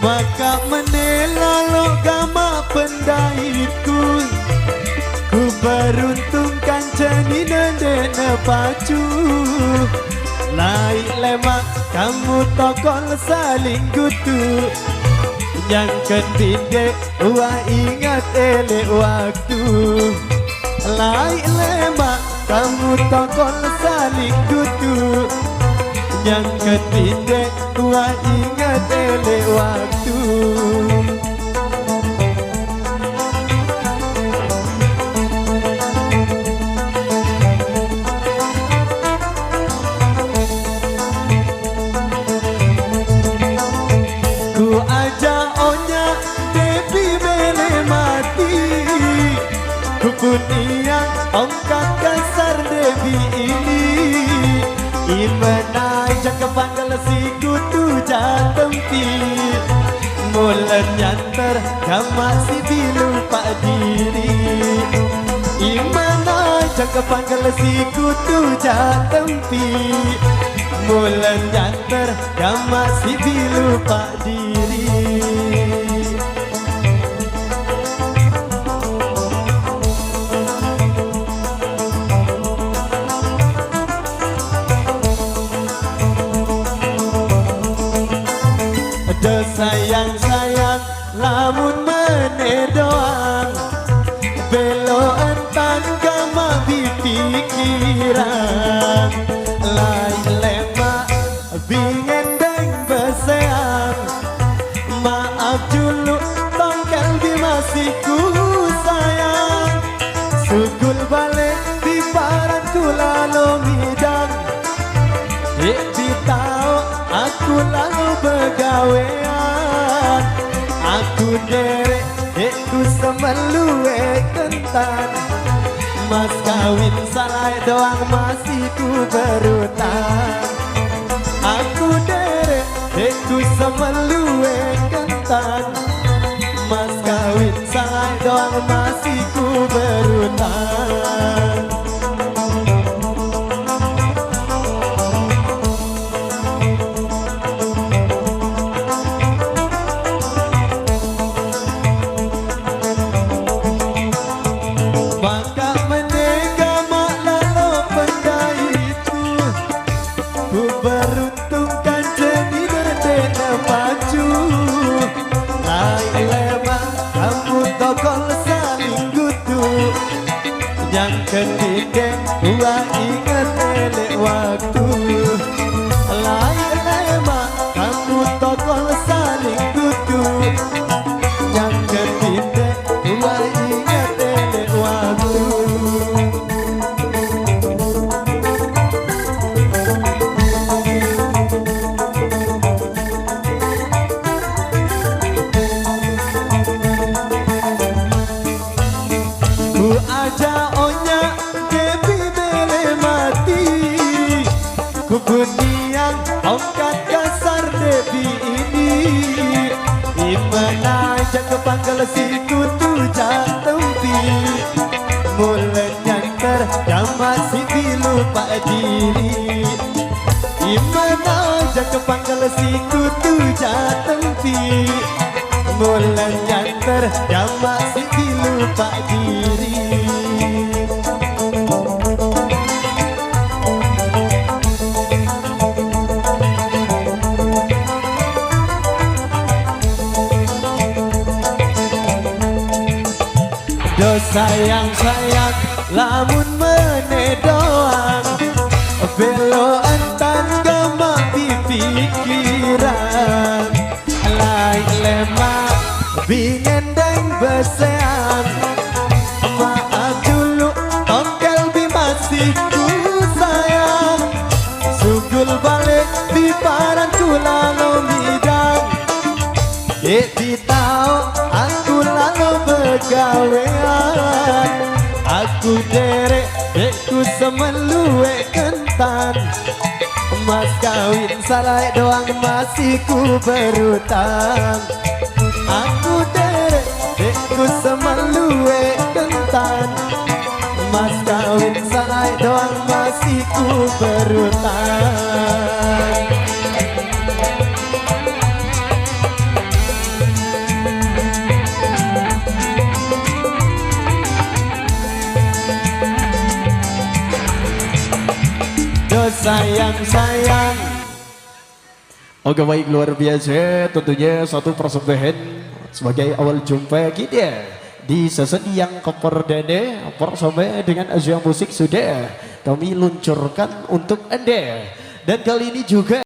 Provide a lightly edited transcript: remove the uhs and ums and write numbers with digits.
Maka menelalo gama pendaiku, ku beruntung kancani nendena pacu. Naik lemak kamu tokol saling kutu, yang kendide wah ingat elek waktu. Naik lemak kamu tokol saling kutu, yang kendide wah ingat elek waktu. Ku ajak onya Devi bele mati, ku pun iya ongkat kasar Devi ini. Imana aja kepanggil si kutu jatempi, mulen nyanter kama si bilu pak diri. Imana aja kepanggil si kutu jatempi, mulen nyanter kama si bilu pak diri. Sayang-sayang lamun menedoan, belo entan gama pikiran. Lain lemak bingen deng besean, maaf dulu tongkel di masih ku sayang. Sugul balik di paranku lalu midang, tahu aku lalu begawean. Aku derek ku semelue kentan, mas kawin salah doang masih ku berutang. Aku derek ku semelue kentan, mas kawin salah doang masih ku berutang. Yang ketiga gua ingat elek waktu. Lain lemak kamu tokol saling kutu, yang ketiga gua ingat elek waktu. Ku ajak onya Devi bele mati, ku buniang ongkat kasar Devi ini. Imana aja kepanggil si kutu jatempi, mulen nyanter sama si bilu pak diri. Imana aja kepanggil si kutu jatempi, mulen nyanter sama si bilu pak diri. Do sayang-sayang lamun menedoan, belo entan gama pikiran. Lain lemak bingen deng besean, maaf dulu tongkel bi masih ku sayang. Sugul balik tahu aku lalu begawean. Aku derek dekku semeluwe kentan. Mas kawin salai doang masih ku berutang. Aku derek dekku semeluwe kentan. Mas kawin salai doang masih ku berutang. Sayang. Oke baik, luar biasa tentunya satu persembahan sebagai awal jumpa kita di sesi yang keperdana. Persembahan dengan Asia Musik sudah kami luncurkan untuk Anda, dan kali ini juga